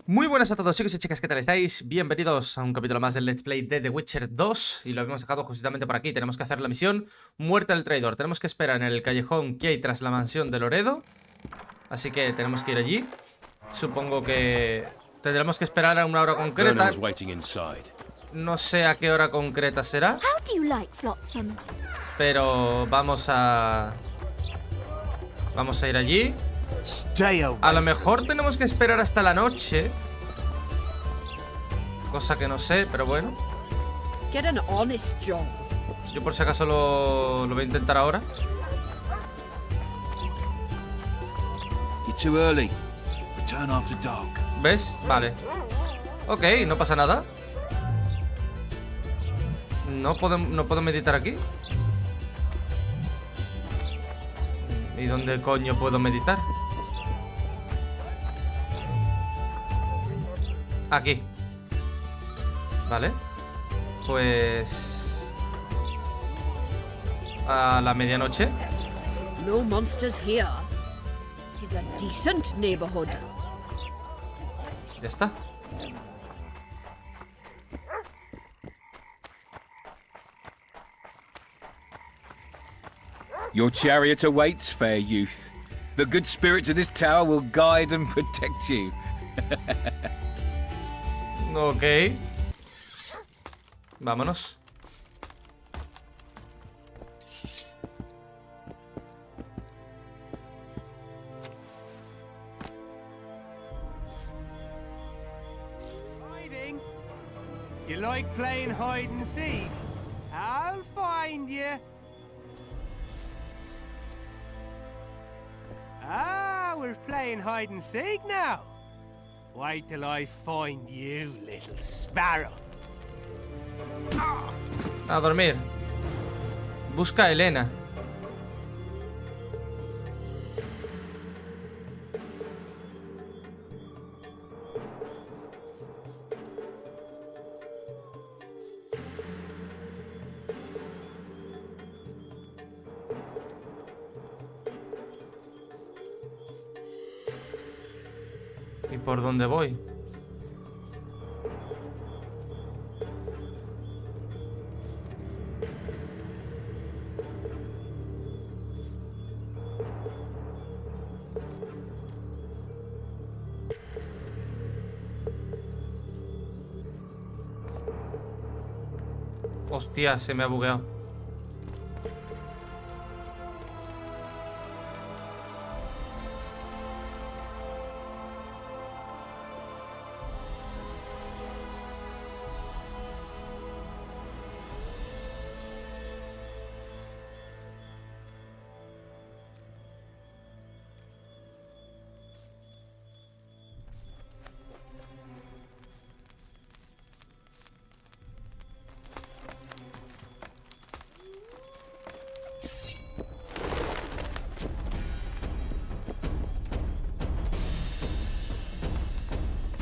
Muy buenas a todos chicos y chicas, ¿qué tal estáis? Bienvenidos a un capítulo más del Let's Play de The Witcher 2. Y lo hemos dejado justamente por aquí. Tenemos que hacer la misión Muerte al Traidor. Tenemos que esperar en el callejón que hay tras la mansión de Loredo. Así que tenemos que ir allí. Supongo que tendremos que esperar a una hora concreta. No sé a qué hora concreta será, pero vamos a ir allí. A lo mejor tenemos que esperar hasta la noche, cosa que no sé, pero bueno. Yo por si acaso lo voy a intentar ahora. ¿Ves? Vale. Ok, no pasa nada. No puedo meditar aquí. ¿Y dónde coño puedo meditar? Aquí. Vale. Pues... a la medianoche. No monsters here. This is a decent neighborhood. Ya está. Your chariot awaits, fair youth. The good spirits of this tower will guide and protect you. Ok. Vámonos. Hiding? You like playing hide and seek? I'll find you. Ah, we're playing hide and seek now. Wait till I find you, little sparrow. A dormir. Busca a Elena. ¿Y por dónde voy? Hostia, se me ha bugueado.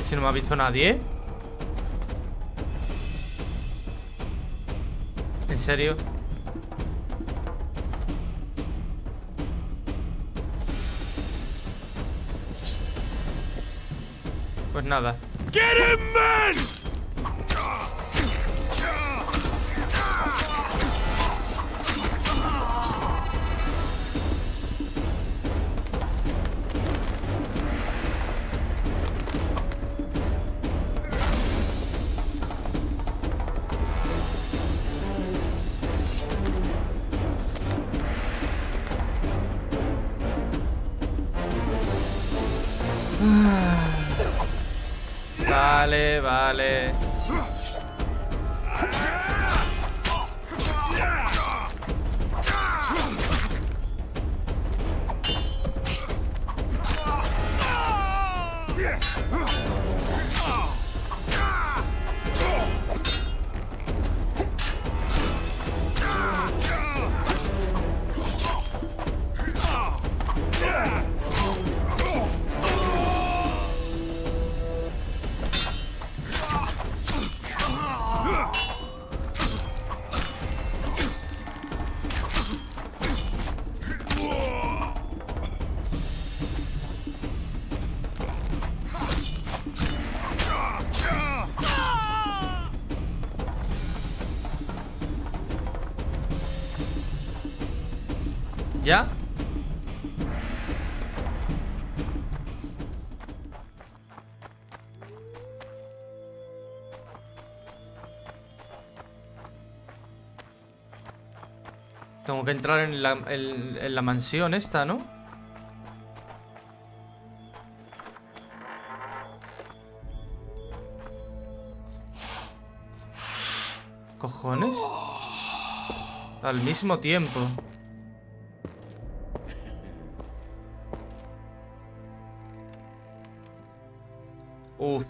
Si no me ha visto nadie. ¿En serio? Pues nada. Get him, man! Vale, vale. ¿Ya? Tengo que entrar en la mansión esta, ¿no? ¿Cojones? Al mismo tiempo. Uf.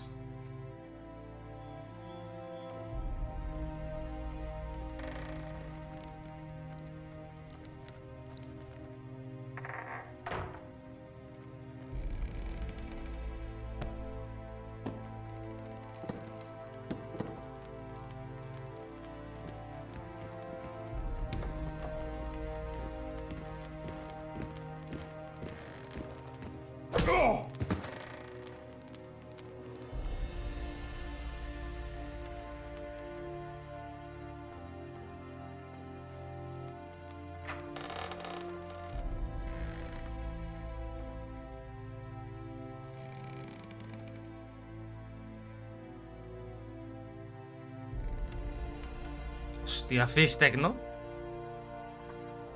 Hostia, Fistek, ¿no?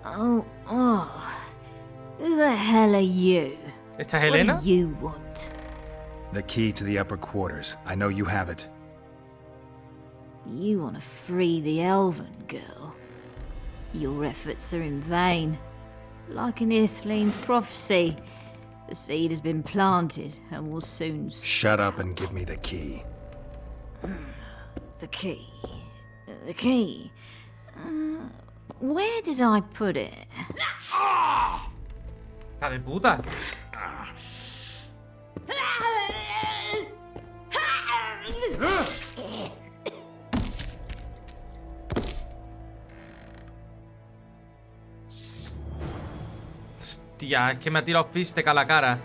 Oh. Who the hell are you? ¿Esta es What Helena? do you want? The key to the upper quarters. I know you have it. You want to free the elven girl. Your efforts are in vain. Like in Ithleen's prophecy, the seed has been planted and will soon Shut up and give me the key. The key. The key. Where did I put it? ¡Hija de puta! Hostia, es que me ha tirado Fistek a la cara.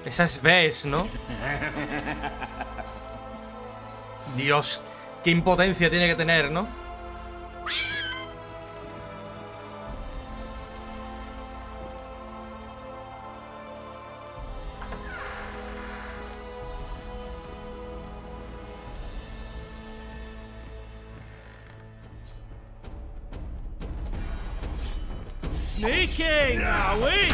Esa es Bess, ¿no? Dios, qué impotencia tiene que tener, ¿no? Sneaking, are we?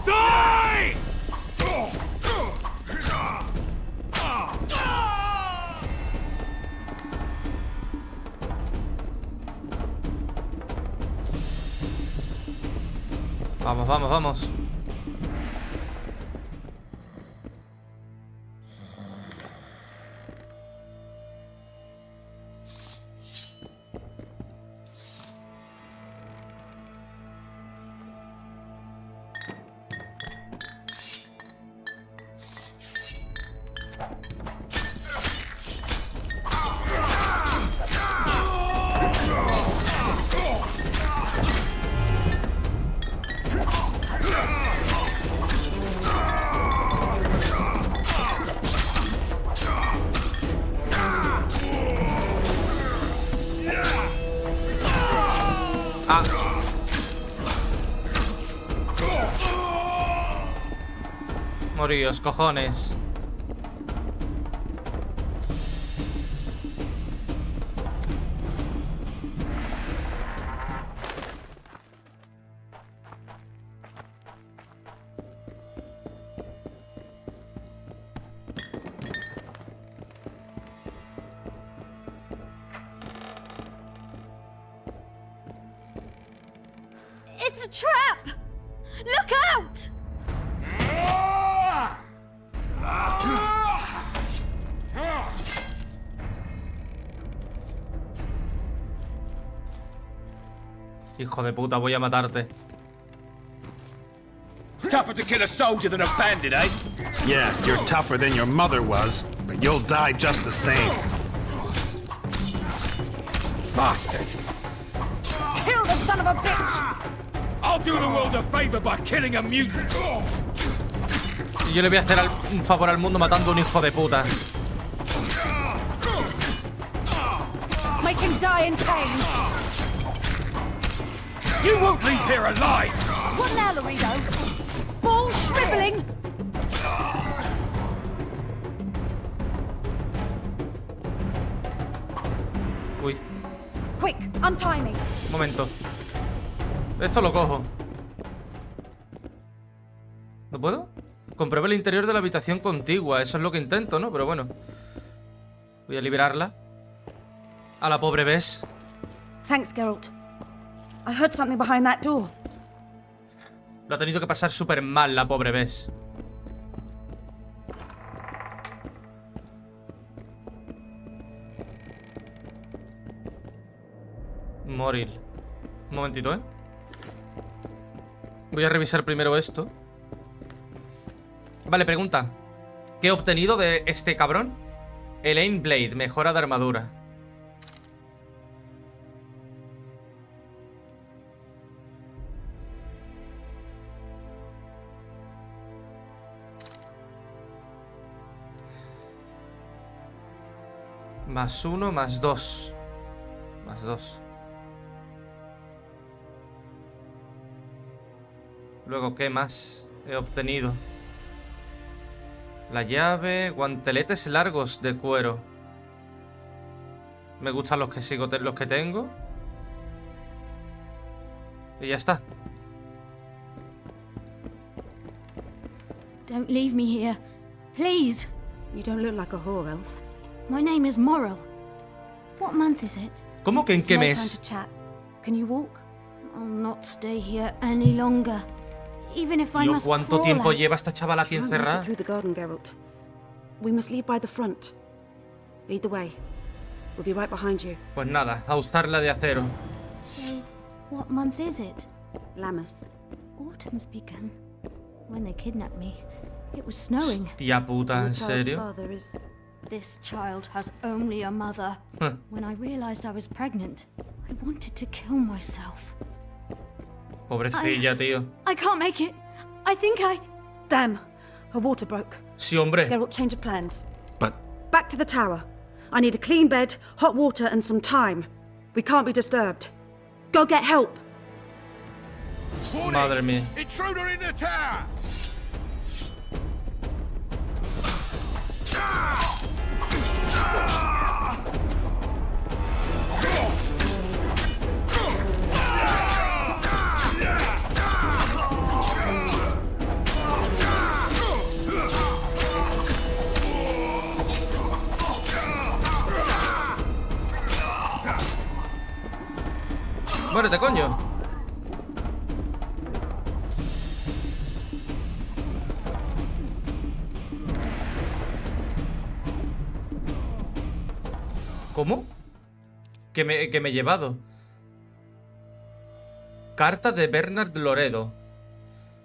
Die! Vamos, vamos, vamos. Ah. Moríos, cojones. It's a trap! Look out! Hijo de puta, voy a matarte. tougher to kill a soldier than a bandit, eh? Yeah, you're tougher than your mother was, but you'll die just the same. Bastard! Kill the son of a bitch! I'll do the world a favor by killing a mutant. Y yo le voy a hacer un favor al mundo matando a un hijo de puta. Make him die in pain! You won't leave here alive! What now, Laredo? Ball shriveling! Uy, Quick, untie me! un momento. Esto lo cojo. ¿No puedo? Compruebe el interior de la habitación contigua. Eso es lo que intento, ¿no? Pero bueno. Voy a liberarla. A la pobre Bess. Thanks, Geralt. I heard something behind that door. Lo ha tenido que pasar súper mal la pobre Bess. Moril. Un momentito, ¿eh? Voy a revisar primero esto. Vale, pregunta. ¿Qué he obtenido de este cabrón? El Aim Blade, mejora de armadura. Más 1, más 2. Más 2. Luego, ¿qué más he obtenido? La llave, guanteletes largos de cuero. Me gustan los que tengo. Y ya está. Don't leave me here. Please. You don't look like a whore elf. My name is Morrill. What month is it? ¿Cómo que en It's qué no time mes? to chat. Can you walk? I'll not stay here any longer. Even if I Tío, must ¿cuánto crawl tiempo out. lleva esta chavala aquí You won't make it encerrada? through the garden, Geralt. We must leave by the front. Lead the way. We'll be right behind you. Pues nada, a usarla de acero. So, what month is it? Lammas. Autumn's begun. When they kidnapped me, it was snowing. Tía puta, Your ¿en child's serio? father is... This child has only a mother. Huh. When I realized I was pregnant, I wanted to kill myself. Pobrecilla, tío. I can't make it. I think I... Damn! Her water broke. Sí, hombre. Geralt, change of plans. But Back to the tower. I need a clean bed, hot water, and some time. We can't be disturbed. Go get help! Madre mía. Intruder in the tower! Muérete, coño. ¿Cómo? Que me he llevado. Carta de Bernard Loredo.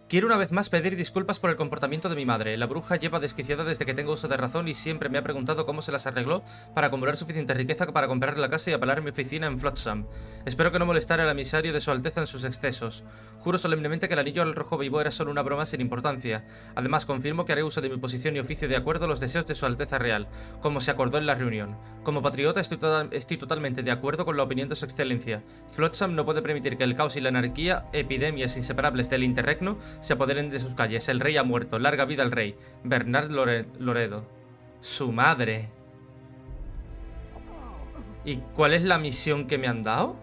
Quiero una vez más pedir disculpas por el comportamiento de mi madre. La bruja lleva desquiciada desde que tengo uso de razón y siempre me ha preguntado cómo se las arregló para acumular suficiente riqueza para comprar la casa y apalar mi oficina en Flotsam. Espero que no molestara al emisario de su Alteza en sus excesos. Juro solemnemente que el anillo al rojo vivo era solo una broma sin importancia. Además, confirmo que haré uso de mi posición y oficio de acuerdo a los deseos de su Alteza Real, como se acordó en la reunión. Como patriota estoy totalmente de acuerdo con la opinión de su excelencia. Flotsam no puede permitir que el caos y la anarquía, epidemias inseparables del interregno, se apoderen de sus calles. El rey ha muerto. Larga vida al rey. Bernard Loredo. Su madre. ¿Y cuál es la misión que me han dado?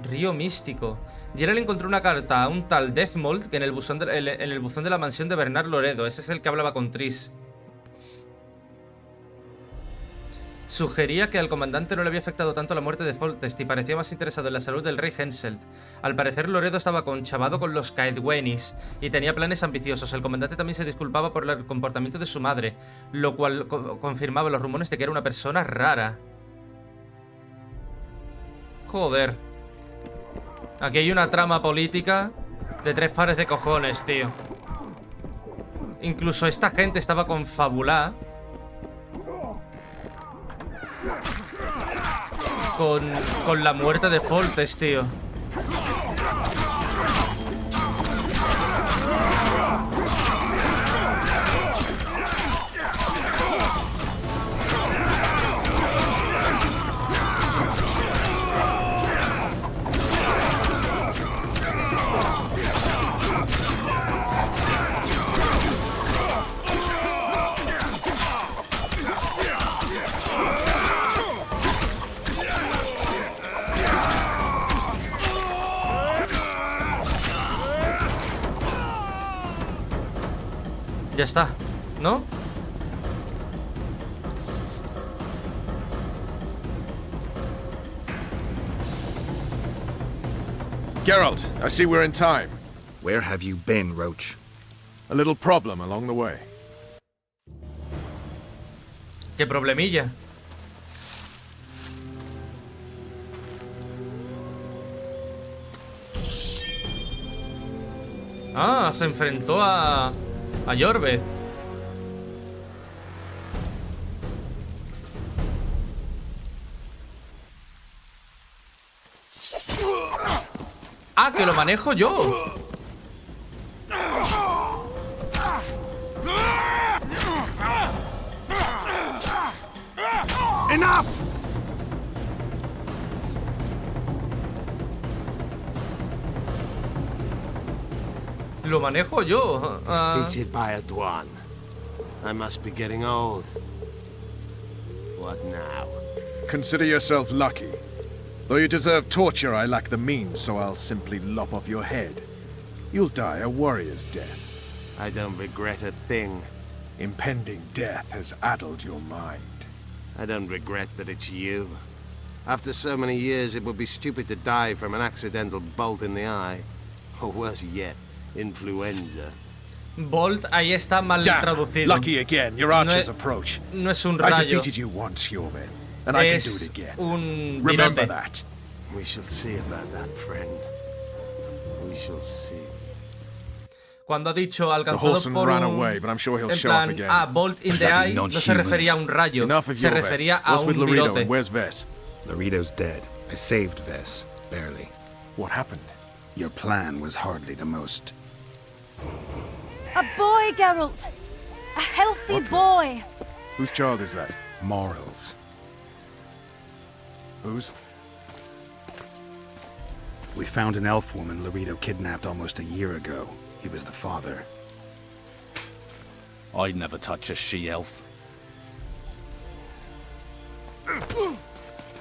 Río Místico. Gerald encontró una carta a un tal Deathmold en el buzón de la mansión de Bernard Loredo. Ese es el que hablaba con Triss. Sugería que al comandante no le había afectado tanto la muerte de Foltest y parecía más interesado en la salud del rey Henselt. Al parecer Loredo estaba conchavado con los Caedwenis y tenía planes ambiciosos. El comandante también se disculpaba por el comportamiento de su madre, lo cual confirmaba los rumores de que era una persona rara. Joder. Aquí hay una trama política de 3 pares de cojones, tío. Incluso esta gente estaba confabulada con la muerte de Foltes, tío. Ya está, ¿no? Geralt, I see we're in time. Where have you been, Roach? A little problem along the way. ¿Qué problemilla? Ah, se enfrentó a Yorbe. Ah, que lo manejo yo. Enough! Lo manejo yo. Featured by a Dwan. I must be getting old. What now? Consider yourself lucky. Though you deserve torture, I lack the means, so I'll simply lop off your head. You'll die a warrior's death. I don't regret a thing. Impending death has addled your mind. I don't regret that it's you. After so many years, it would be stupid to die from an accidental bolt in the eye. Or worse yet, influenza. Bolt, ahí está mal Damn, traducido. lucky again. Your archer's approach. No es un I rayo. defeated you once, Jorvin, and I can do it again. Un Remember virote. that. We shall see about that, friend. We shall see. Cuando ha dicho The alcanzado Wholesome por ran un... away, but I'm sure he'll en show up plan, again. ah, Bolt in the Bloody eye no se non-humans. refería a un rayo. Enough of Se Jorvin. refería a What's with un Laredo virote. and where's Vess? Laredo's dead. I saved Vess. Barely. What happened? Your plan was hardly the most. A boy, Geralt! A healthy boy! Whose child is that? Morals. Whose? We found an elf woman Laredo kidnapped almost a year ago. He was the father. I'd never touch a she-elf.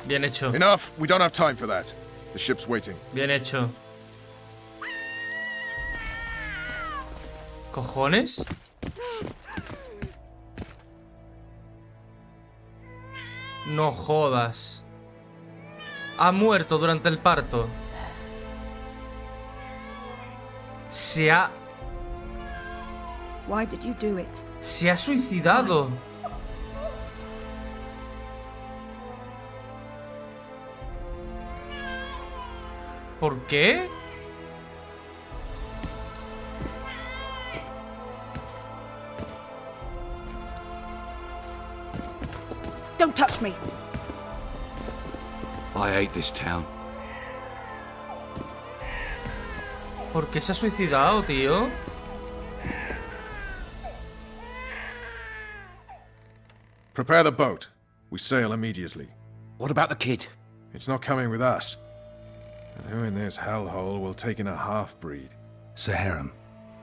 Bien hecho. Enough. We don't have time for that. The ship's waiting. Bien hecho. ¿Cojones? No jodas. Ha muerto durante el parto. Se ha Why did you do it? suicidado. ¿Por qué? Don't touch me! I hate this town. ¿Por qué se ha suicidado, tío? Prepare the boat. We sail immediately. What about the kid? It's not coming with us. And who in this hellhole will take in a half-breed? Saharam.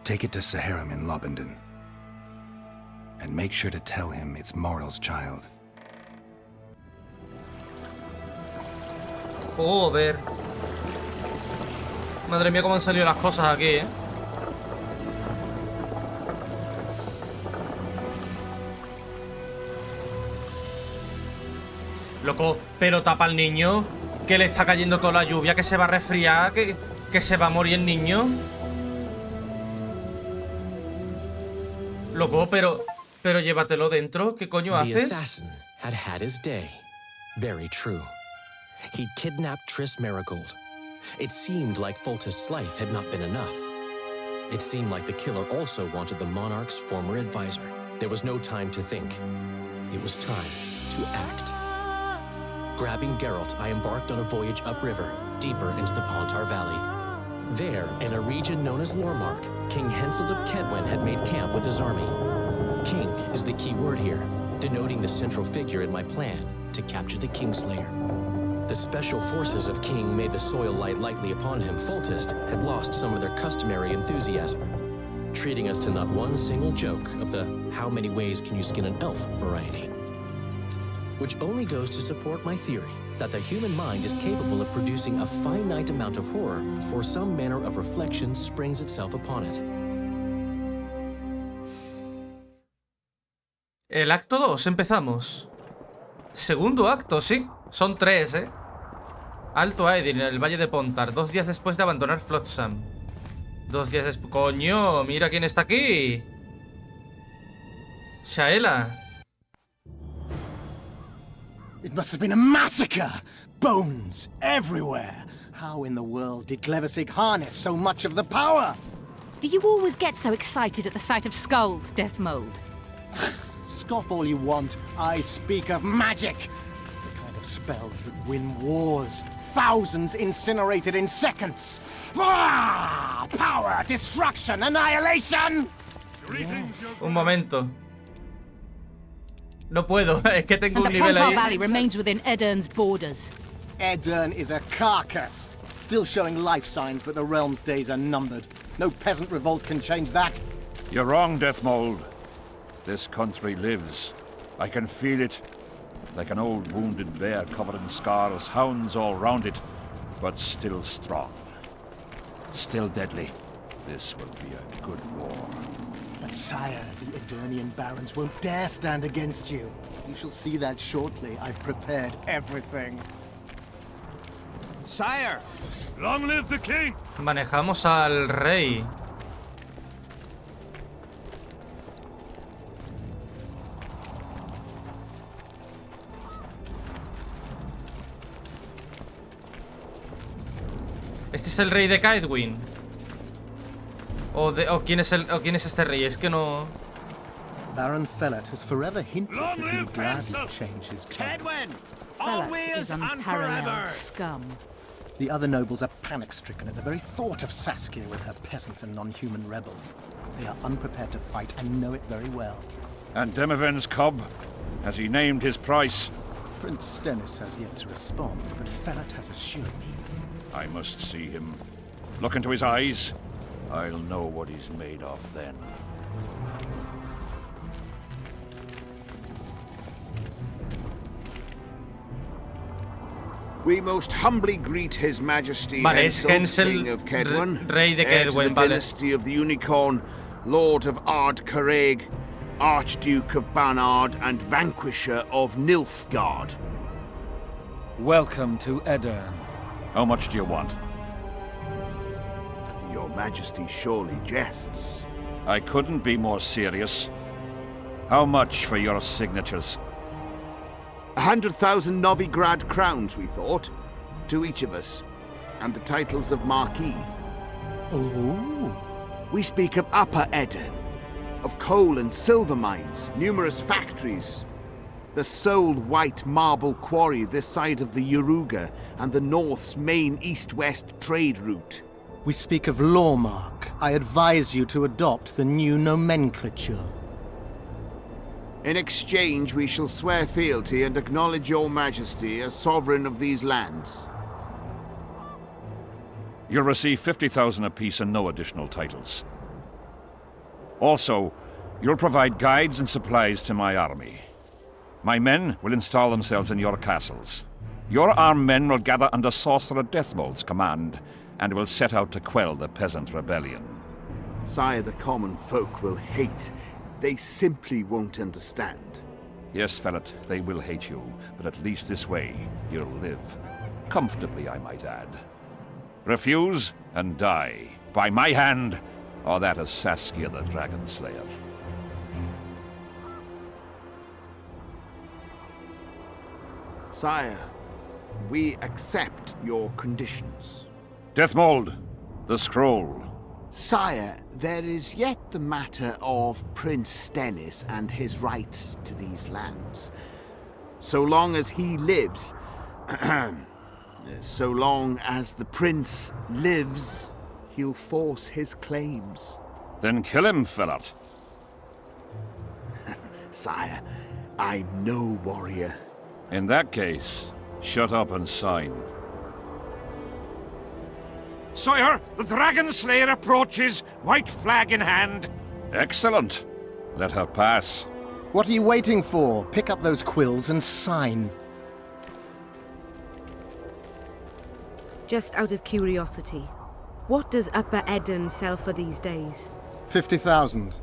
Take it to Saharam in Lobendon. And make sure to tell him it's Moral's child. Joder. Madre mía, cómo han salido las cosas aquí, ¿eh? Loco, pero tapa al niño, que le está cayendo toda la lluvia, que se va a resfriar, que se va a morir el niño. Loco, pero llévatelo dentro, ¿qué coño The haces? assassin had had his day. Very true. He'd kidnapped Triss Marigold. It seemed like Foltest's life had not been enough. It seemed like the killer also wanted the monarch's former advisor. There was no time to think. It was time to act. Grabbing Geralt, I embarked on a voyage upriver, deeper into the Pontar Valley. There, in a region known as Lormark, King Henselt of Kedwen had made camp with his army. King is the key word here, denoting the central figure in my plan to capture the Kingslayer. The special forces of King made the soil lie lightly upon him. Foltest had lost some of their customary enthusiasm, treating us to not one single joke of the how many ways can you skin an elf variety. Which only goes to support my theory that the human mind is capable of producing a finite amount of horror before some manner of reflection springs itself upon it. El acto 2, empezamos. Segundo acto, sí. Son 3, ¿eh? Alto Aedin, en el Valle de Pontar, 2 días después de abandonar Flotsam. 2 días después... ¡Coño! ¡Mira quién está aquí! Shaela. It must have been a massacre! Bones everywhere! How in the world did Cleversig harness so much of the power? Do you always get so excited at the sight of skulls, Deathmold? Scoff all you want. I speak of magic. The kind of spells that win wars. Thousands incinerated in seconds. Ah! Power, destruction, annihilation! Yes. Un momento. No puedo, es que tengo And un the nivel Pontar ahí. Valley remains within Edern's borders. Edern is a carcass. Still showing life signs, but the realm's days are numbered. No peasant revolt can change that. You're wrong, Deathmold. This country lives. I can feel it. Like an old wounded bear covered in scars, hounds all round it, but still strong. Still deadly. This will be a good war. But sire, the Edernian barons won't dare stand against you. You shall see that shortly. I've prepared everything. Sire! Long live the king! Manejamos al rey. Este es el rey de Kaedwen. O quién es este rey, es que no. Baron Fellat has forever hinted that he would gladly change his Kedwen! Fellat is unparalleled scum. The other nobles are panic-stricken at the very thought of Saskia with her peasants and non-human rebels. They are unprepared to fight and know it very well. And Demoven's cub? Has he named his price? Prince Stennis has yet to respond, but Fellat has assured me. I must see him. Look into his eyes. I'll know what he's made of then. We most humbly greet His Majesty Vale, es Henselt, King Henselt, of Kedwen, rey de heir to Kedwen, the vale. dynasty of the Unicorn, Lord of Ard Caraig, Archduke of Banard, and Vanquisher of Nilfgaard. Welcome to Edern. How much do you want? Your Majesty surely jests. I couldn't be more serious. How much for your signatures? 100,000 Novigrad crowns, we thought, to each of us, and the titles of Marquis. Ooh. We speak of Upper Edern, of coal and silver mines, numerous factories, the sole white marble quarry this side of the Yaruga, and the North's main east-west trade route. We speak of Lormark. I advise you to adopt the new nomenclature. In exchange, we shall swear fealty and acknowledge your Majesty as sovereign of these lands. You'll receive 50,000 apiece and no additional titles. Also, you'll provide guides and supplies to my army. My men will install themselves in your castles. Your armed men will gather under Sorcerer Deathmold's command and will set out to quell the peasant rebellion. Sire, the common folk will hate. They simply won't understand. Yes, Fellat, they will hate you, but at least this way you'll live. Comfortably, I might add. Refuse and die, by my hand, or that of Saskia the Dragon Slayer. Sire, we accept your conditions. Deathmold, the scroll. Sire, there is yet the matter of Prince Stennis and his rights to these lands. So long as he lives, so long as the prince lives, he'll force his claims. Then kill him, Fellat. Sire, I'm no warrior. In that case, shut up and sign. Sire, the Dragon Slayer approaches, white flag in hand. Excellent. Let her pass. What are you waiting for? Pick up those quills and sign. Just out of curiosity, what does Upper Eden sell for these days? 50,000.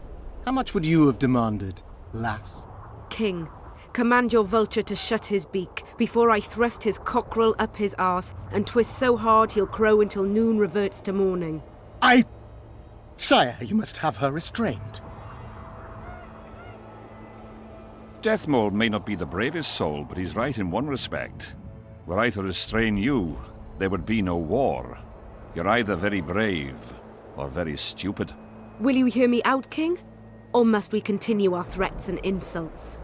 How much would you have demanded, lass? King, command your vulture to shut his beak before I thrust his cockerel up his arse and twist so hard he'll crow until noon reverts to morning. Sire, you must have her restrained. Deathmold may not be the bravest soul, but he's right in one respect. Were I to restrain you, there would be no war. You're either very brave or very stupid. Will you hear me out, King? Or must we continue our threats and insults?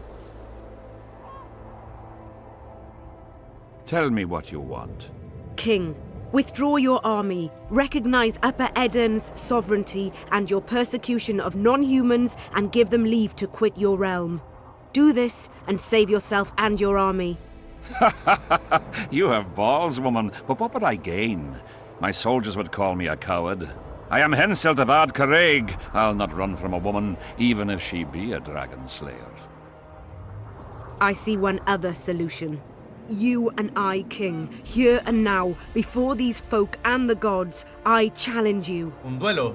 Tell me what you want. King, withdraw your army, recognize Upper Eden's sovereignty and your persecution of non-humans, and give them leave to quit your realm. Do this and save yourself and your army. You have balls, woman, but what would I gain? My soldiers would call me a coward. I am Henselt of Ard Caraig. I'll not run from a woman, even if she be a dragon slayer. I see one other solution. You and I, King, here and now, before these folk and the gods, I challenge you. Un duelo.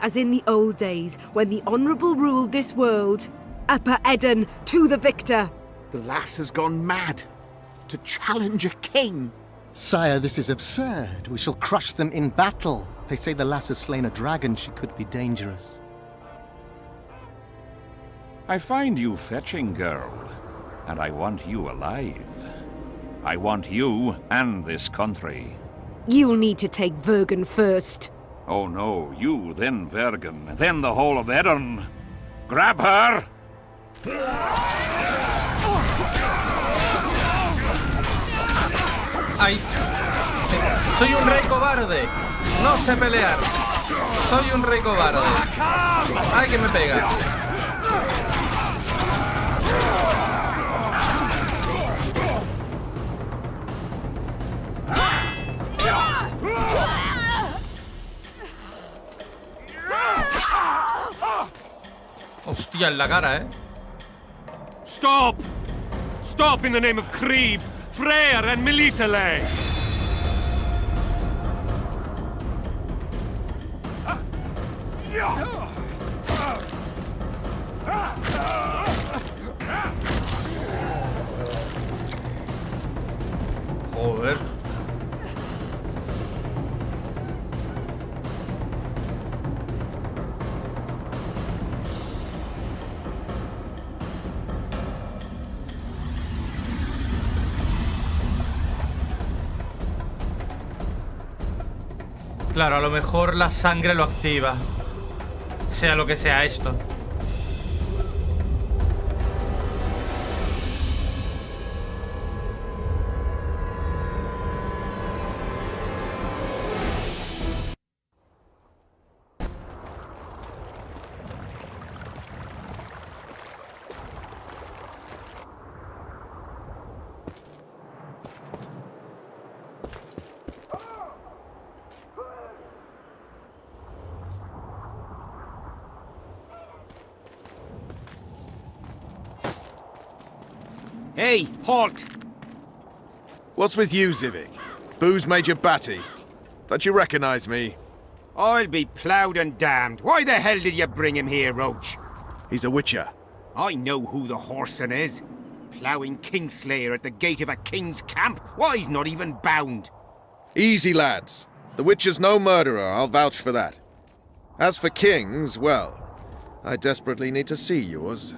As in the old days, when the Honourable ruled this world. Upper Eden, to the victor! The lass has gone mad. To challenge a king. Sire, this is absurd. We shall crush them in battle. They say the lass has slain a dragon. She could be dangerous. I find you fetching, girl, and I want you alive. I want you and this country. You'll need to take Vergen first. Oh no, you, then Vergen, then the whole of Eden. Grab her! ¡Ay! ¡Soy un rey cobarde! ¡No sé pelear! ¡Soy un rey cobarde! ¡Ay, que me pega! ¡Hostia, en la cara, eh! Stop! Stop in the name of Creve, Freyr and Melitele! Joder. Claro, a lo mejor la sangre lo activa. Sea lo que sea esto. Hey, halt! What's with you, Zivik? Booze Major Batty? Don't you recognize me? I'll be ploughed and damned. Why the hell did you bring him here, Roach? He's a witcher. I know who the whoreson is. Ploughing Kingslayer at the gate of a king's camp? Why, he's not even bound. Easy, lads. The witcher's no murderer, I'll vouch for that. As for kings, well, I desperately need to see yours.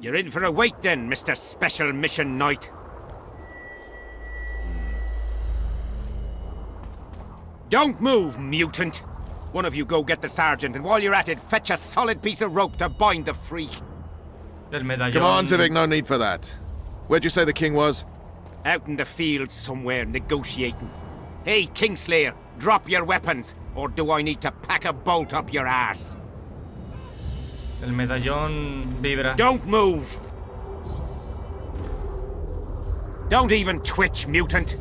You're in for a wait then, Mr. Special Mission Knight. Don't move, mutant! One of you go get the sergeant, and while you're at it, fetch a solid piece of rope to bind the freak. El medallón. Come on, Civic, no need for that. Where'd you say the king was? Out in the field somewhere, negotiating. Hey, Kingslayer, drop your weapons, or do I need to pack a bolt up your ass? El medallón vibra. Don't move! Don't even twitch, mutant!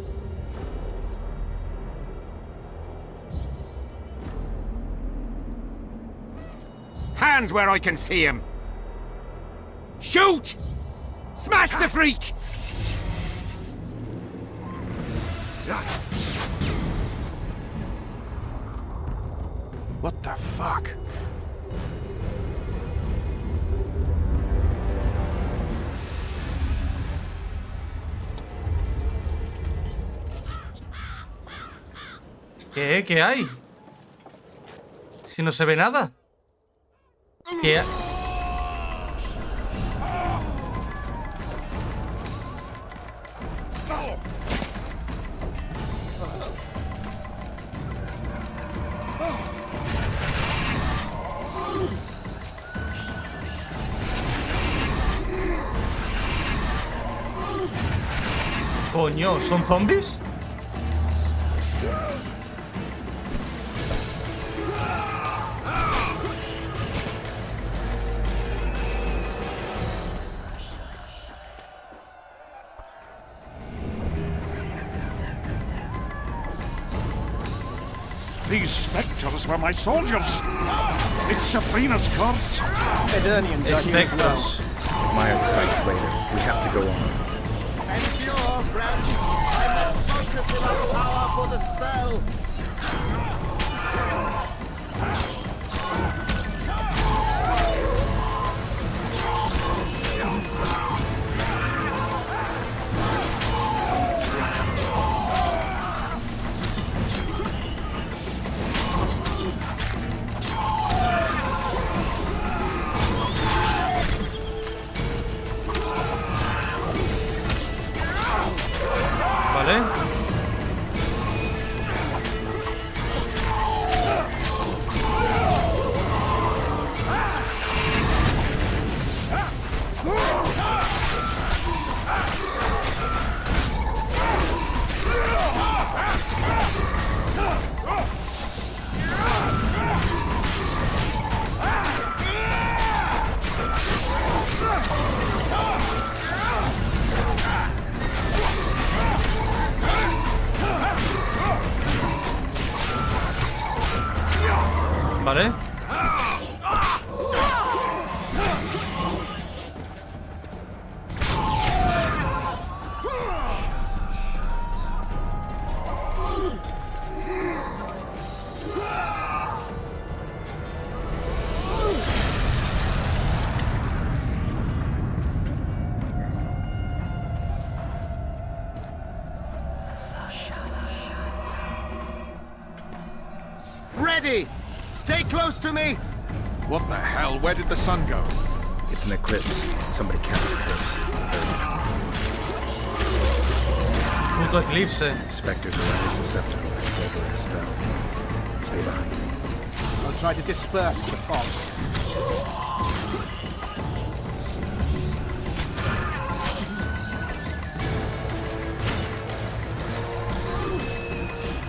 Hands where I can see him! Shoot! Smash the freak! What the fuck? ¿Qué? ¿Qué hay? Si no se ve nada. ¿Qué? Coño, ¿son zombies? These spectres were my soldiers. It's Sabrina's curse. Eternians are here as well. Espectros. My own sights later. We have to go on. Endure, friends. I must focus enough power for the spell. Vale. Vale. Ready! Stay close to me! What the hell? Where did the sun go? It's an eclipse. Somebody cast a curse. Puto eclipse. Spectres are only susceptible to sacred spells. Stay behind me. I'll try to disperse the fog.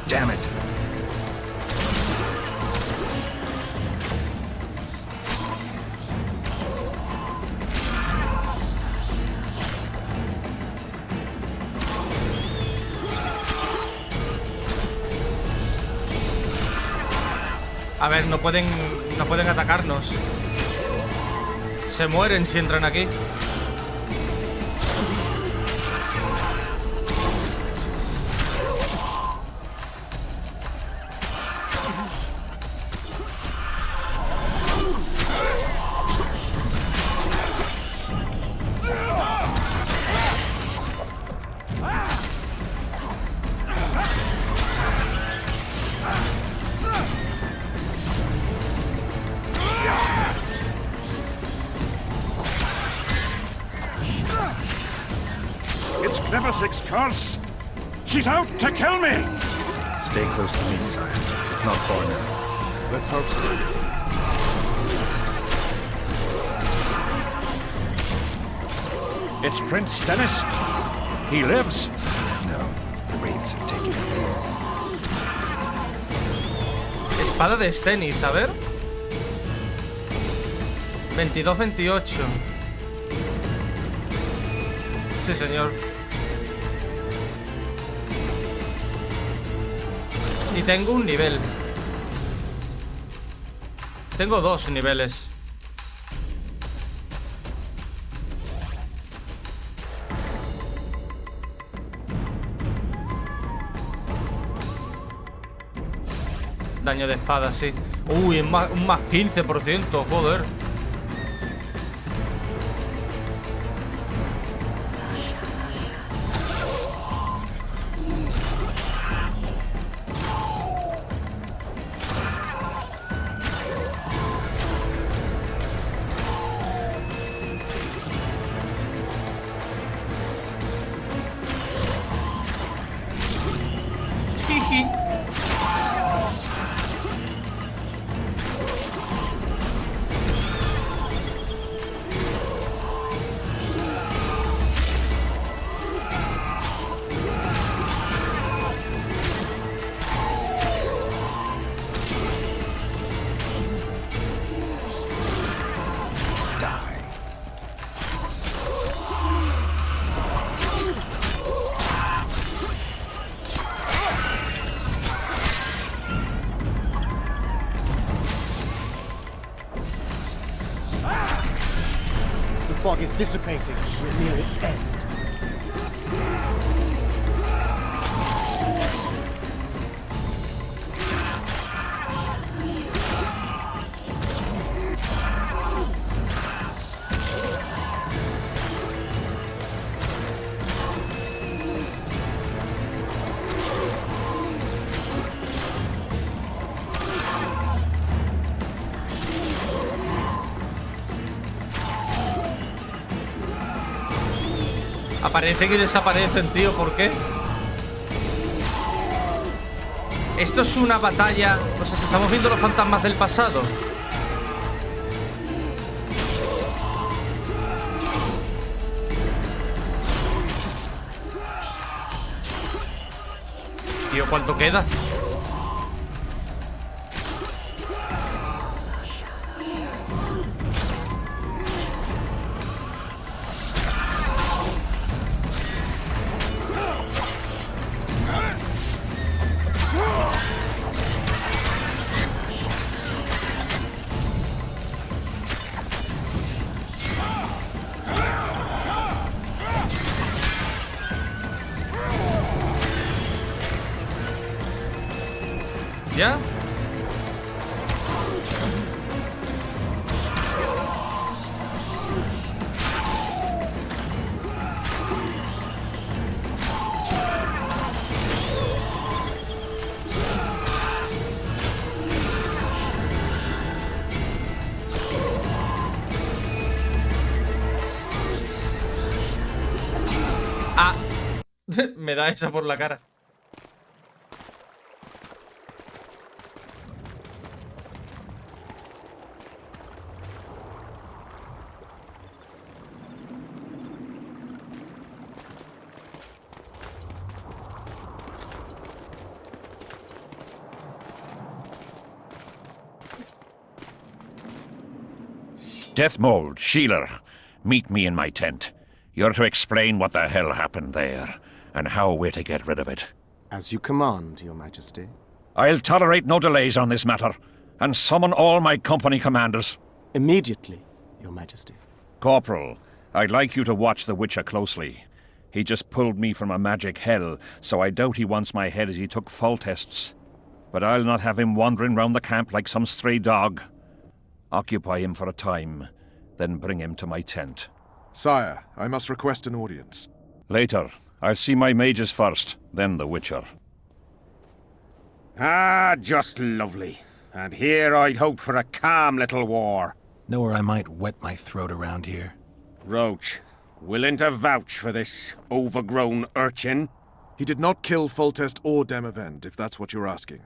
Damn it! A ver, no pueden atacarnos. Se mueren si entran aquí. It's Gnevisic's curse. She's out to kill me. Stay close to me, sire. It's not far now. Let's hope so. It's Prince Dennis. He lives. No, the wraiths have taken him. Espada de Stennis, a ver. 22-28. Sí, señor. Y tengo un nivel. Tengo 2 niveles. Daño de espada, sí. Uy, un más 15%, joder. Jiji. The fog is dissipating. We're near its end. Aparecen y desaparecen, tío, ¿por qué? Esto es una batalla. O sea, estamos viendo los fantasmas del pasado. Tío, ¿cuánto queda? ¿Ya? Ah, me da esa por la cara. Deathmold, Sheeler, meet me in my tent. You're to explain what the hell happened there, and how we're to get rid of it. As you command, Your Majesty. I'll tolerate no delays on this matter, and summon all my company commanders. Immediately, Your Majesty. Corporal, I'd like you to watch the Witcher closely. He just pulled me from a magic hell, so I doubt he wants my head as he took full tests. But I'll not have him wandering round the camp like some stray dog. Occupy him for a time, then bring him to my tent. Sire, I must request an audience. Later. I'll see my mages first, then the Witcher. Ah, just lovely. And here I'd hoped for a calm little war. Know where I might wet my throat around here? Roach, willing to vouch for this overgrown urchin? He did not kill Foltest or Demavend, if that's what you're asking.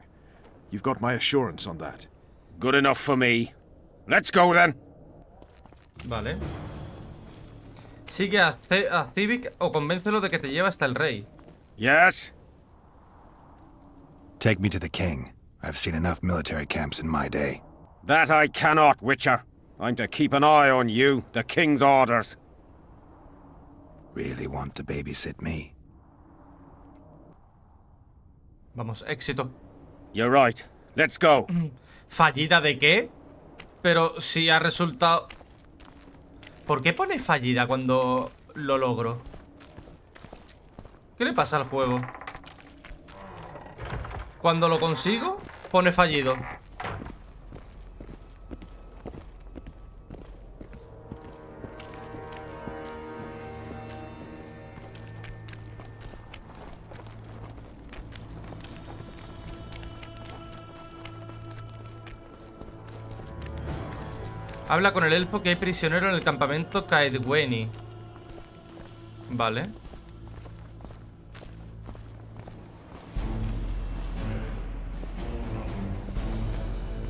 You've got my assurance on that. Good enough for me. Let's go then. Vale. Sigue a Civic o convéncelo de que te lleve hasta el rey. Yes? Take me to the king. I've seen enough military camps in my day. That I cannot, Witcher. I'm to keep an eye on you, the king's orders. Really want to babysit me? Vamos, éxito. You're right. Let's go. ¿Fallida de qué? Pero si ha resultado... ¿Por qué pone fallida cuando lo logro? ¿Qué le pasa al juego? Cuando lo consigo, pone fallido. Habla con el elfo que hay prisionero en el campamento Kaedweni. Vale.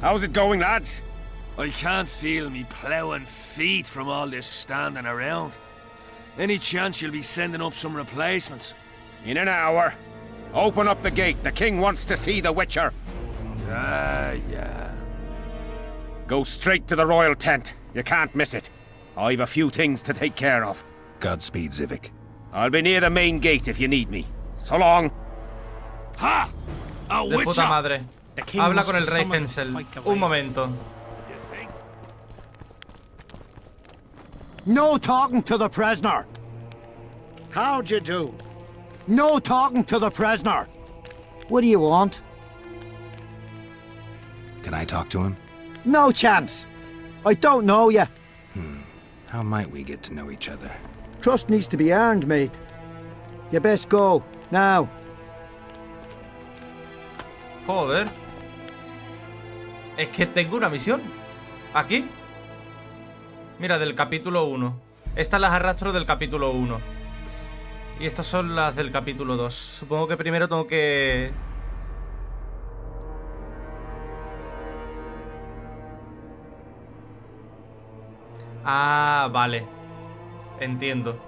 How's it going, lads? I can't feel me ploughing feet from all this standing around. Any chance you'll be sending up some replacements? In an hour. Open up the gate. The king wants to see the Witcher. Yeah. Go straight to the royal tent. You can't miss it. I've a few things to take care of. Godspeed, Zivik. I'll be near the main gate if you need me. So long. Ha! A De Witcher! puta madre. Habla con el rey Hensel. Un momento. No talking to the prisoner. How'd you do? No talking to the prisoner. What do you want? Can I talk to him? No chance. I don't know you. How might we get to know each other? Trust needs to be earned, mate. You best go, now. Joder. Es que tengo una misión. Aquí. Mira, del capítulo 1. Estas las arrastro del capítulo 1. Y estas son las del capítulo 2. Supongo que primero tengo que... Ah, vale. Entiendo.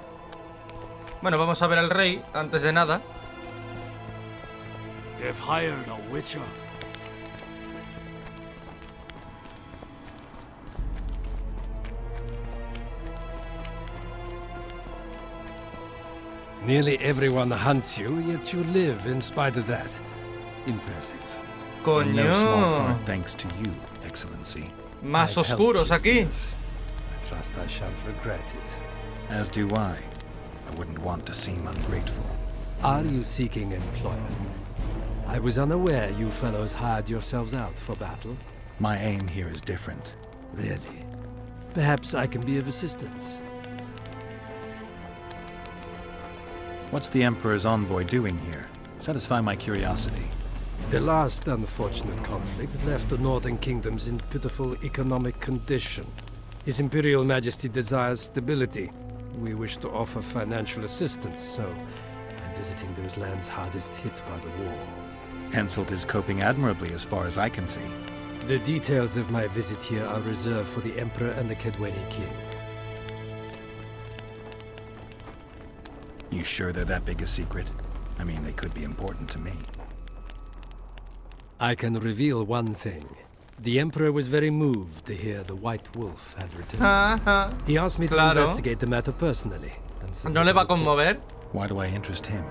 Bueno, vamos a ver al rey antes de nada. They've hired a Witcher. Nearly everyone hunts you, yet you live in spite of that. Impressive. Coño. In no small part thanks to you, Excellency. Más oscuros aquí. I trust I shan't regret it. As do I. I wouldn't want to seem ungrateful. Are you seeking employment? I was unaware you fellows hired yourselves out for battle. My aim here is different. Really? Perhaps I can be of assistance. What's the Emperor's envoy doing here? Satisfy my curiosity. The last unfortunate conflict left the northern kingdoms in pitiful economic condition. His Imperial Majesty desires stability. We wish to offer financial assistance, so I'm visiting those lands hardest hit by the war. Henselt is coping admirably as far as I can see. The details of my visit here are reserved for the Emperor and the Kaedweni King. You sure they're that big a secret? I mean, they could be important to me. I can reveal one thing. The Emperor was very moved to hear the White Wolf had returned. He asked me to investigate the matter personally. ¿No le va a conmover? Why do I interest him?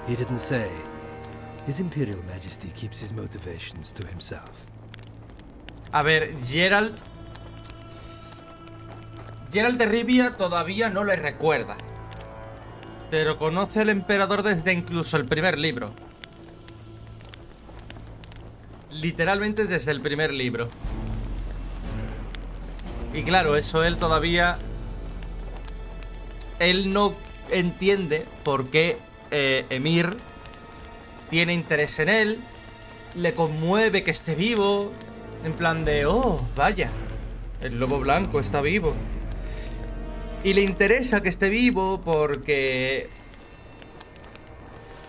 He didn't say. His Imperial Majesty keeps his motivations to himself. A ver, Geralt de Rivia todavía no le recuerda. Pero conoce al emperador desde incluso el primer libro. Literalmente desde el primer libro. Y claro, eso él todavía... Él no entiende por qué Emir tiene interés en él. Le conmueve que esté vivo. En plan de, oh, vaya, el lobo blanco está vivo. Y le interesa que esté vivo porque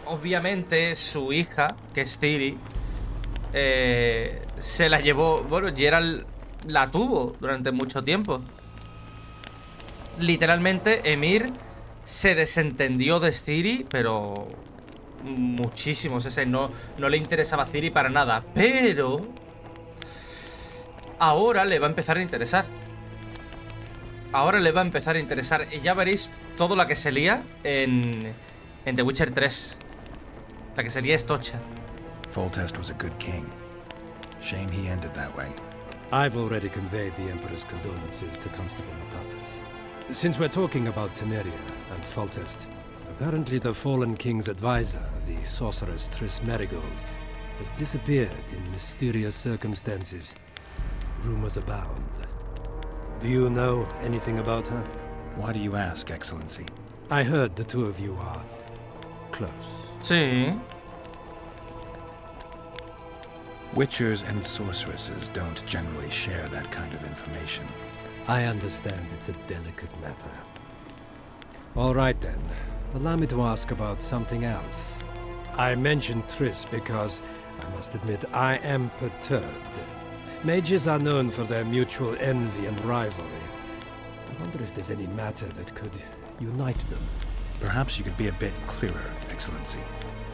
obviamente su hija, que es Ciri, se la llevó. Bueno, Geralt la tuvo durante mucho tiempo. Literalmente Emir se desentendió de Ciri, pero muchísimo. No le interesaba Ciri para nada. Pero ahora le va a empezar a interesar. Ahora le va a empezar a interesar. Y ya veréis todo lo que se lía en The Witcher 3. La que se lía es tocha. Foltest was a good king. Shame he ended that way. I've already conveyed the Emperor's condolences to Constable Matalas. Since we're talking about Temeria and Foltest, apparently the fallen king's advisor, the sorceress Triss Merigold, has disappeared in mysterious circumstances. Rumors abound. Do you know anything about her? Why do you ask, Excellency? I heard the two of you are close. Sí. Witchers and sorceresses don't generally share that kind of information. I understand it's a delicate matter. All right then. Allow me to ask about something else. I mentioned Triss because, I must admit, I am perturbed. Mages are known for their mutual envy and rivalry. I wonder if there's any matter that could unite them. Perhaps you could be a bit clearer, Excellency.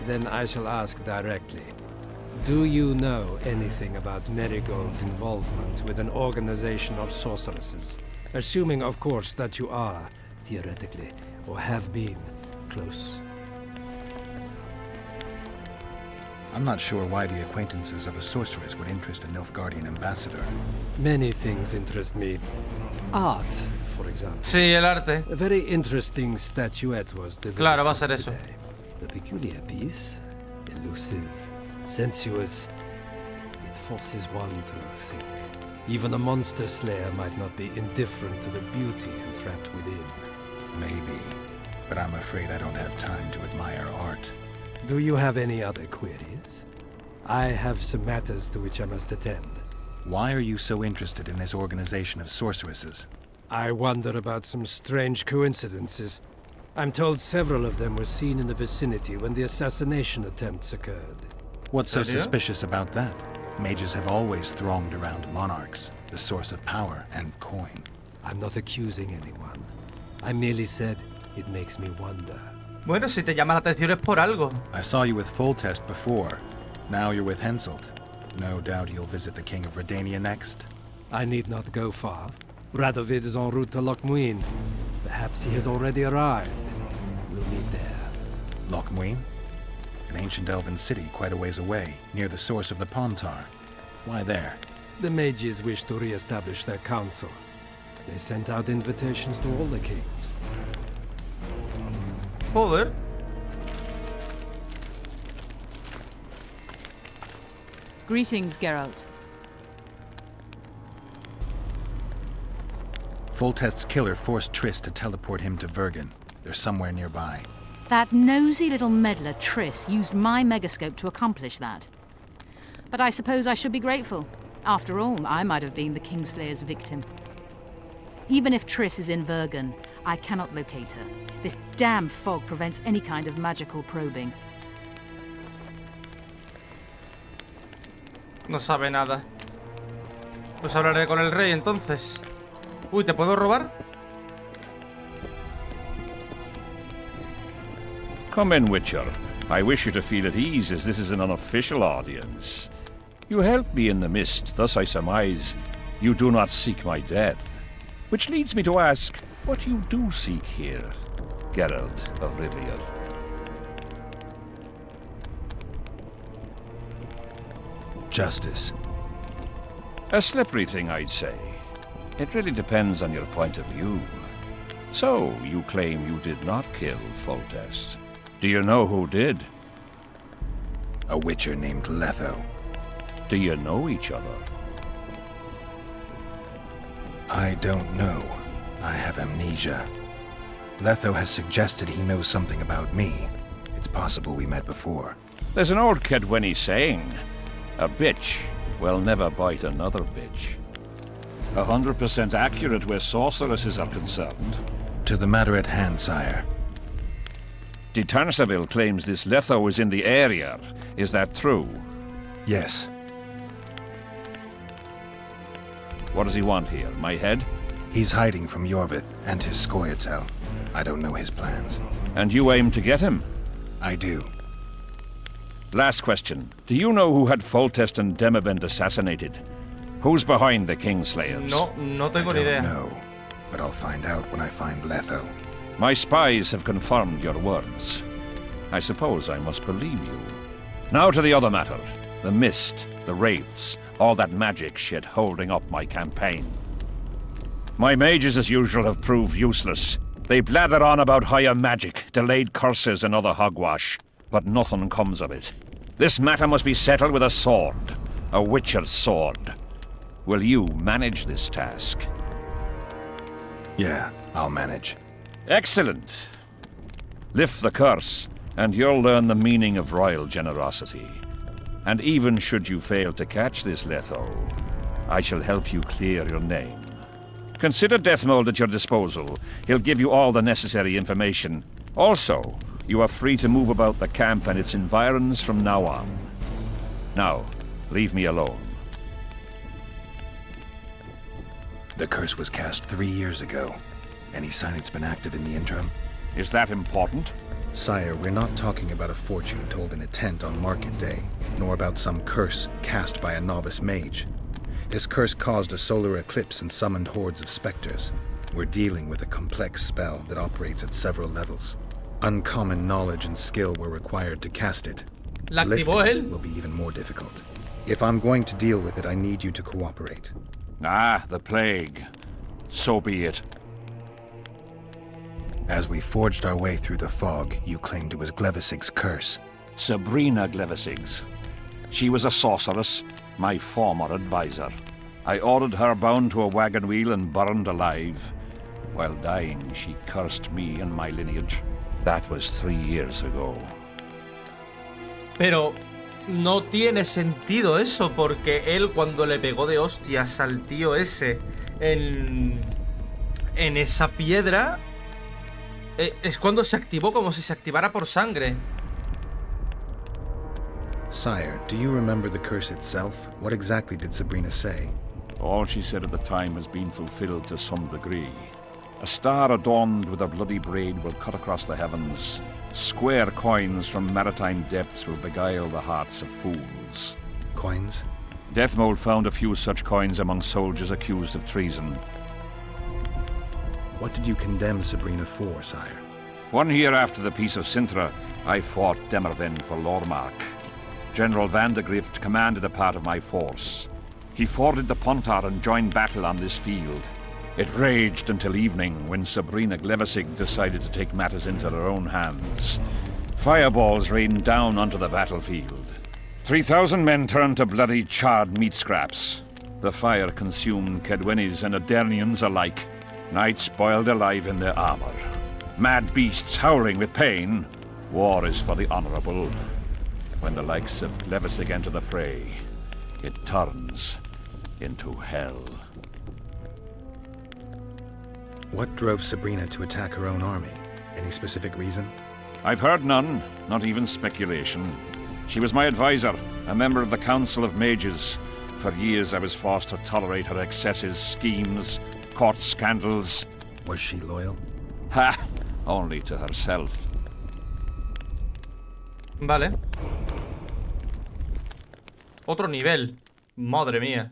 Then I shall ask directly. Do you know anything about Merigold's involvement with an organization of sorceresses? Assuming, of course, that you are, theoretically, or have been, close. I'm not sure why the acquaintances of a sorceress would interest a Nilfgaardian ambassador. Many things interest me. Art, for example. Sí, el arte. A very interesting statuette was delivered. Claro, va a ser eso. Today. A peculiar piece, elusive, sensuous. It forces one to think. Even a monster slayer might not be indifferent to the beauty entrapped within. Maybe, but I'm afraid I don't have time to admire art. Do you have any other queries? I have some matters to which I must attend. Why are you so interested in this organization of sorceresses? I wonder about some strange coincidences. I'm told several of them were seen in the vicinity when the assassination attempts occurred. What's so suspicious about that? Mages have always thronged around monarchs, the source of power and coin. I'm not accusing anyone. I merely said it makes me wonder. Bueno, si te llama la atención es por algo. I saw you with Foltest before. Now you're with Henselt. No doubt you'll visit the King of Redania next. I need not go far. Radovid is en route to Lochmuin. Perhaps he has already arrived. We'll meet there. Lochmuin? An ancient elven city quite a ways away, near the source of the Pontar. Why there? The mages wish to re-establish their council. They sent out invitations to all the kings. Joder. Greetings, Geralt. Foltest's killer forced Triss to teleport him to Vergen. They're somewhere nearby. That nosy little meddler Triss used my megascope to accomplish that. But I suppose I should be grateful. After all, I might have been the Kingslayer's victim. Even if Triss is in Vergen, I cannot locate her. This damn fog prevents any kind of magical probing. No sabe nada. Pues hablaré con el rey entonces. Uy, ¿te puedo robar? Come in, Witcher. I wish you to feel at ease, as this is an unofficial audience. You helped me in the mist, thus I surmise you do not seek my death. Which leads me to ask what you do seek here, Geralt of Rivia. Justice. A slippery thing, I'd say. It really depends on your point of view. So, you claim you did not kill Foltest. Do you know who did? A witcher named Letho. Do you know each other? I don't know. I have amnesia. Letho has suggested he knows something about me. It's possible we met before. There's an old Kedwenny saying, a bitch will never bite another bitch. 100% accurate where sorceresses are concerned. To the matter at hand, sire. De Tarnseville claims this Letho is in the area. Is that true? Yes. What does he want here? My head? He's hiding from Yorvith and his Scoia'tael. I don't know his plans. And you aim to get him? I do. Last question. Do you know who had Foltest and Demavend assassinated? Who's behind the Kingslayers? No tengo ni idea. No, but I'll find out when I find Letho. My spies have confirmed your words. I suppose I must believe you. Now to the other matter. The mist, the wraiths, all that magic shit holding up my campaign. My mages, as usual, have proved useless. They blather on about higher magic, delayed curses and other hogwash, but nothing comes of it. This matter must be settled with a sword. A witcher's sword. Will you manage this task? Yeah, I'll manage. Excellent. Lift the curse, and you'll learn the meaning of royal generosity. And even should you fail to catch this Letho, I shall help you clear your name. Consider Deathmold at your disposal. He'll give you all the necessary information. Also, you are free to move about the camp and its environs from now on. Now, leave me alone. The curse was cast 3 years ago. Any sign it's been active in the interim? Is that important? Sire, we're not talking about a fortune told in a tent on market day, nor about some curse cast by a novice mage. This curse caused a solar eclipse and summoned hordes of specters. We're dealing with a complex spell that operates at several levels. Uncommon knowledge and skill were required to cast it. La activó Lifting él. it will be even more difficult. If I'm going to deal with it, I need you to cooperate. Ah, the plague. So be it. As we forged our way through the fog, you claimed it was Glevisig's curse. Sabrina Glevisig's. She was a sorceress, my former advisor. I ordered her bound to a wagon wheel and burned alive. While dying, she cursed me and my lineage. That was 3 years ago. Pero no tiene sentido eso, porque él cuando le pegó de hostias al tío ese en esa piedra, es cuando se activó, como si se activara por sangre. Sire, do you remember the curse itself? What exactly did Sabrina say? All she said at the time has been fulfilled to some degree. A star adorned with a bloody braid will cut across the heavens. Square coins from maritime depths will beguile the hearts of fools. Coins? Deathmold found a few such coins among soldiers accused of treason. What did you condemn Sabrina for, sire? 1 year after the Peace of Sintra, I fought Demerven for Lormark. General Vandegrift commanded a part of my force. He forded the Pontar and joined battle on this field. It raged until evening, when Sabrina Glevisig decided to take matters into her own hands. Fireballs rained down onto the battlefield. 3,000 men turned to bloody, charred meat scraps. The fire consumed Kedwenis and Adernians alike. Knights boiled alive in their armor. Mad beasts howling with pain. War is for the honorable. When the likes of Glevisig enter the fray, it turns into hell. What drove Sabrina to attack her own army? Any specific reason? I've heard none, not even speculation. She was my advisor, a member of the Council of Mages. For years I was forced to tolerate her excesses, schemes, court scandals. Was she loyal? Ha! Only to herself. Vale. Otro nivel. Madre mía.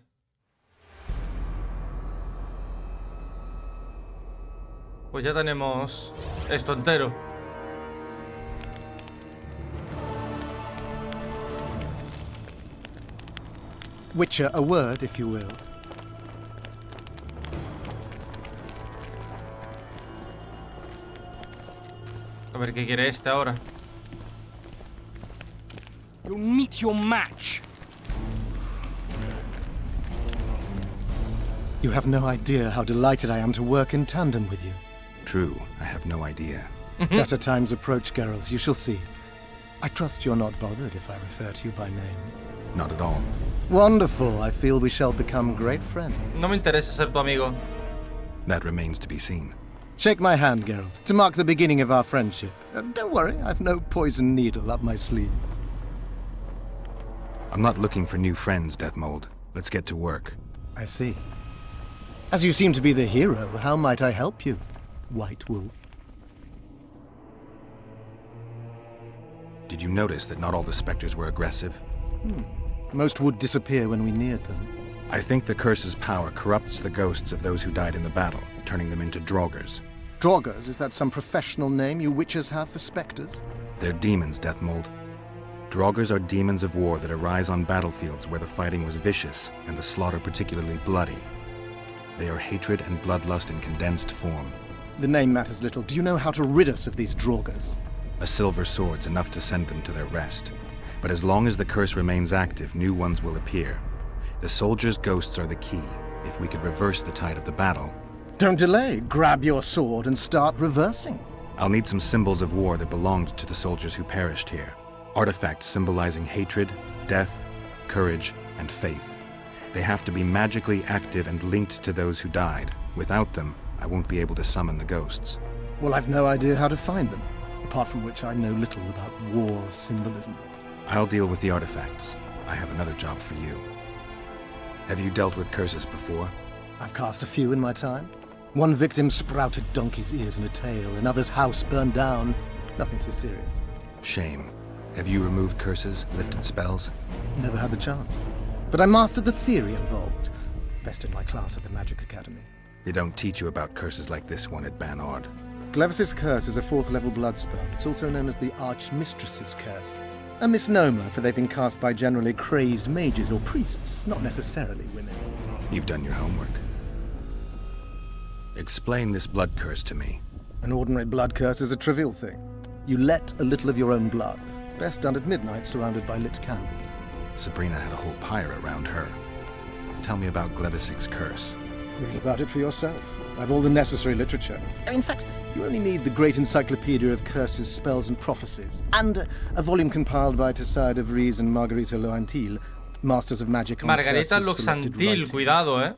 Pues ya tenemos esto entero. Witcher, a word, if you will. A ver qué quiere este ahora. You'll meet your match. You have no idea how delighted I am to work in tandem with you. True, I have no idea. Better times approach, Geralt, you shall see. I trust you're not bothered if I refer to you by name. Not at all. Wonderful, I feel we shall become great friends. No me interesa ser tu amigo. That remains to be seen. Shake my hand, Geralt, to mark the beginning of our friendship. Don't worry, I've no poison needle up my sleeve. I'm not looking for new friends, Deathmold. Let's get to work. I see. As you seem to be the hero, how might I help you, White Wolf? Did you notice that not all the specters were aggressive? Most would disappear when we neared them. I think the curse's power corrupts the ghosts of those who died in the battle, turning them into Draugrs. Draugrs? Is that some professional name you witches have for specters? They're demons, Deathmold. Draugrs are demons of war that arise on battlefields where the fighting was vicious and the slaughter particularly bloody. They are hatred and bloodlust in condensed form. The name matters little. Do you know how to rid us of these Draugrs? A silver sword's enough to send them to their rest. But as long as the curse remains active, new ones will appear. The soldiers' ghosts are the key. If we could reverse the tide of the battle... Don't delay. Grab your sword and start reversing. I'll need some symbols of war that belonged to the soldiers who perished here. Artifacts symbolizing hatred, death, courage, and faith. They have to be magically active and linked to those who died. Without them, I won't be able to summon the ghosts. Well, I've no idea how to find them, apart from which I know little about war symbolism. I'll deal with the artifacts. I have another job for you. Have you dealt with curses before? I've cast a few in my time. One victim sprouted donkey's ears and a tail, another's house burned down. Nothing so serious. Shame. Have you removed curses, lifted spells? Never had the chance. But I mastered the theory involved. Best in my class at the Magic Academy. They don't teach you about curses like this one at Banord. Glevis's curse is a 4th level blood spell. It's also known as the Archmistress's curse. A misnomer, for they've been cast by generally crazed mages or priests, not necessarily women. You've done your homework. Explain this blood curse to me. An ordinary blood curse is a trivial thing. You let a little of your own blood, best done at midnight surrounded by lit candles. Sabrina had a whole pyre around her. Tell me about Glevis's curse. Read about it for yourself. I've all the necessary literature. In fact, you only need the Great Encyclopedia of Curses, Spells and Prophecies, and a volume compiled by Tessard de Vries and Margarita Loantil, Masters of Magic on Margarita Curses, Selected Loxantil, Writings. cuidado,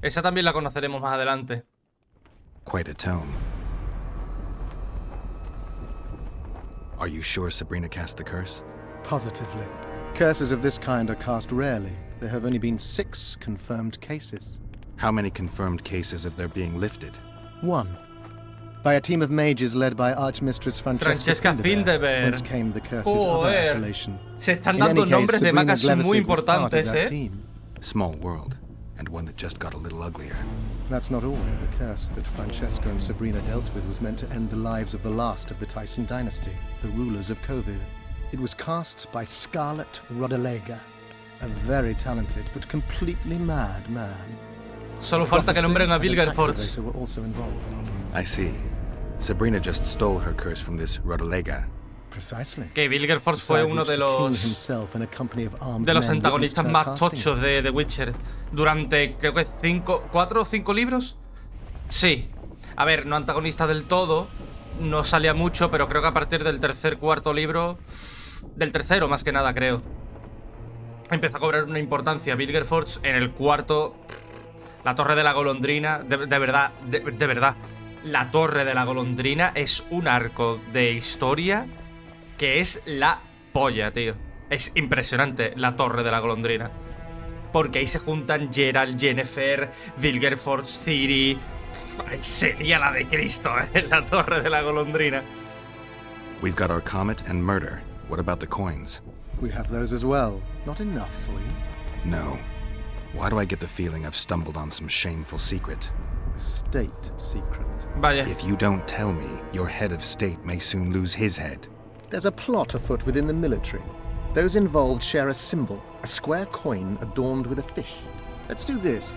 Esa también la conoceremos más adelante. Quite a tome. Are you sure Sabrina cast the curse? Positively. Curses of this kind are cast rarely. There have only been 6 confirmed cases. How many confirmed cases of their being lifted? 1. By a team of mages led by Archmistress Francesca Findeberg. whence came the curse's other appellation. Se están In any dando case, nombres de Sabrina magas Glevisig muy was part of importantes, that team. Small world, and one that just got a little uglier. That's not all. The curse that Francesca and Sabrina dealt with was meant to end the lives of the last of the Tyson dynasty, the rulers of Kovir. It was cast by Scarlet Rodalega, a very talented but completely mad man. Solo falta que nombren a Vilgefortz. Were also involved. I see. Sabrina just stole her curse from this Rodalega. Precisely. Que Vilgefortz fue uno de los antagonistas más tochos de The Witcher durante, creo que 4 o 5 libros. Sí. A ver, no antagonista del todo, no salía mucho, pero creo que a partir del 3er, 4º libro, del 3º más que nada, creo, empezó a cobrar una importancia Vilgefortz. En el 4º, la Torre de la Golondrina, de verdad, la Torre de la Golondrina es un arco de historia que es la polla, tío. Es impresionante la Torre de la Golondrina. Porque ahí se juntan Geralt, Yennefer, Vilgefortz, Ciri. Ahí sería la de Cristo, la Torre de la Golondrina. We've got our comet and murder. What about the coins? We have those as well. Not enough for you? No. Why do I get the feeling I've stumbled on some shameful secret? A state secret. Vaya. If you don't tell me, your head of state may soon lose his head. There's a plot afoot within the military. Those involved share a symbol, a square coin adorned with a fish. Let's do this.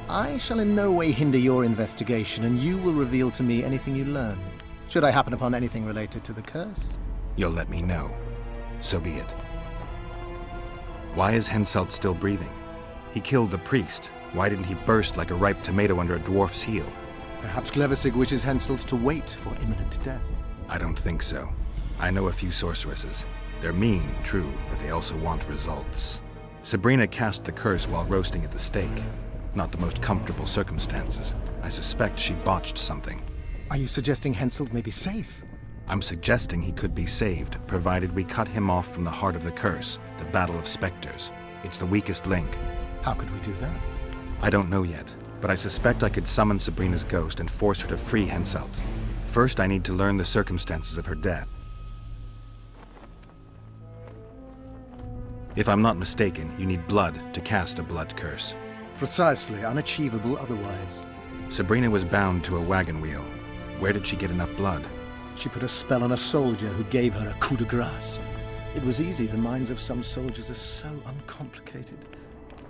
I shall in no way hinder your investigation, and you will reveal to me anything you learn. Should I happen upon anything related to the curse? You'll let me know. So be it. Why is Henselt still breathing? He killed the priest. Why didn't he burst like a ripe tomato under a dwarf's heel? Perhaps Glevisig wishes Henselt to wait for imminent death. I don't think so. I know a few sorceresses. They're mean, true, but they also want results. Sabrina cast the curse while roasting at the stake. Not the most comfortable circumstances. I suspect she botched something. Are you suggesting Henselt may be safe? I'm suggesting he could be saved, provided we cut him off from the heart of the curse, the Battle of Spectres. It's the weakest link. How could we do that? I don't know yet, but I suspect I could summon Sabrina's ghost and force her to free Henselt. First, I need to learn the circumstances of her death. If I'm not mistaken, you need blood to cast a blood curse. Precisely, unachievable otherwise. Sabrina was bound to a wagon wheel. Where did she get enough blood? She put a spell on a soldier who gave her a coup de grace. It was easy, the minds of some soldiers are so uncomplicated.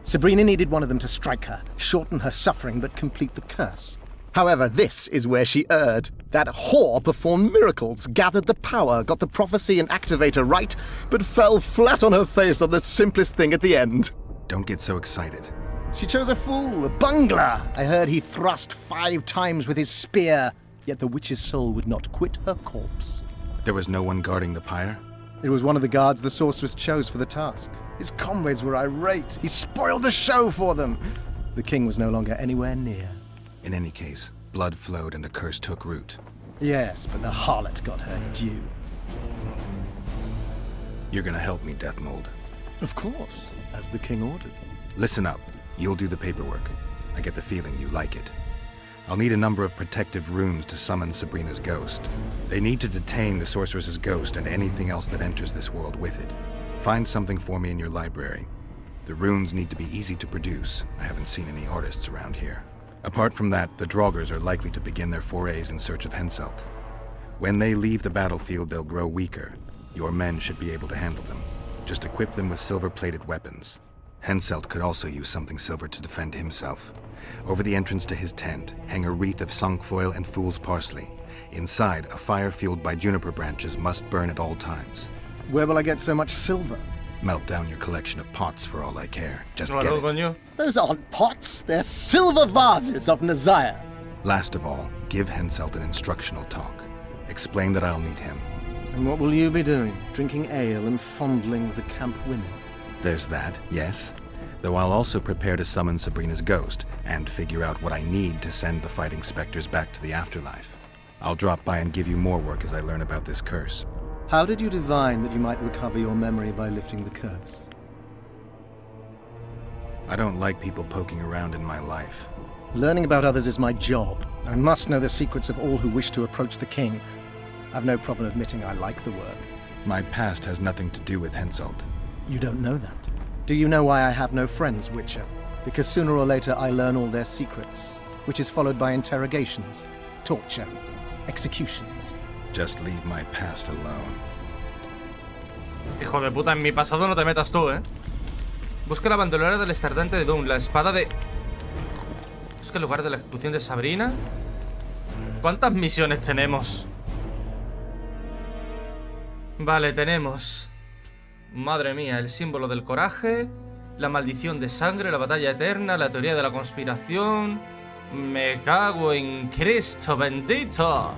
Sabrina needed one of them to strike her, shorten her suffering, but complete the curse. However, this is where she erred. That whore performed miracles, gathered the power, got the prophecy and activator right, but fell flat on her face on the simplest thing at the end. Don't get so excited. She chose a fool, a bungler. I heard he thrust 5 times with his spear, yet the witch's soul would not quit her corpse. There was no one guarding the pyre? It was one of the guards the sorceress chose for the task. His comrades were irate. He spoiled the show for them. The king was no longer anywhere near. In any case, blood flowed and the curse took root. Yes, but the harlot got her due. You're gonna help me, Deathmold. Of course, as the king ordered. Listen up. You'll do the paperwork. I get the feeling you like it. I'll need a number of protective runes to summon Sabrina's ghost. They need to detain the sorceress's ghost and anything else that enters this world with it. Find something for me in your library. The runes need to be easy to produce. I haven't seen any artists around here. Apart from that, the Draugrs are likely to begin their forays in search of Henselt. When they leave the battlefield, they'll grow weaker. Your men should be able to handle them. Just equip them with silver-plated weapons. Henselt could also use something silver to defend himself. Over the entrance to his tent, hang a wreath of cinquefoil and fool's parsley. Inside, a fire fueled by juniper branches must burn at all times. Where will I get so much silver? Melt down your collection of pots for all I care. Just get it. Those aren't pots, they're silver vases of Nazaya. Last of all, give Henselt an instructional talk. Explain that I'll need him. And what will you be doing? Drinking ale and fondling the camp women? There's that, yes. Though I'll also prepare to summon Sabrina's ghost and figure out what I need to send the fighting specters back to the afterlife. I'll drop by and give you more work as I learn about this curse. How did you divine that you might recover your memory by lifting the curse? I don't like people poking around in my life. Learning about others is my job. I must know the secrets of all who wish to approach the king. I've no problem admitting I like the work. My past has nothing to do with Henselt. You don't know that. Do you know why I have no friends, Witcher? Because sooner or later I learn all their secrets, which is followed by interrogations, torture, executions. Just leave my past alone. Hijo de puta, en mi pasado no te metas tú, ¿eh? Busca la bandolera del estardante de Doom, la espada de... Busca el lugar de la ejecución de Sabrina. ¿Cuántas misiones tenemos? Vale, tenemos... Madre mía, el símbolo del coraje, la maldición de sangre, la batalla eterna, la teoría de la conspiración... Me cago en Cristo bendito.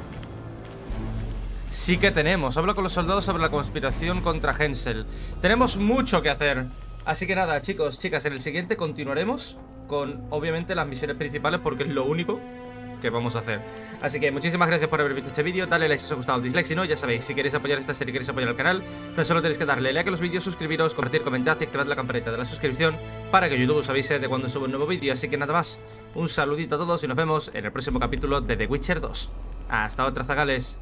Sí que tenemos. Habla con los soldados sobre la conspiración contra Henselt. Tenemos mucho que hacer. Así que nada, chicos, chicas, en el siguiente continuaremos con, obviamente, las misiones principales, porque es lo único que vamos a hacer. Así que muchísimas gracias por haber visto este vídeo. Dale like si os ha gustado, dislike si no, ya sabéis. Si queréis apoyar esta serie, queréis apoyar el canal, tan solo tenéis que darle like a los vídeos, suscribiros, compartir, comentar y activad la campanita de la suscripción para que YouTube os avise de cuando subo un nuevo vídeo. Así que nada más, un saludito a todos y nos vemos en el próximo capítulo de The Witcher 2. Hasta otra, zagales.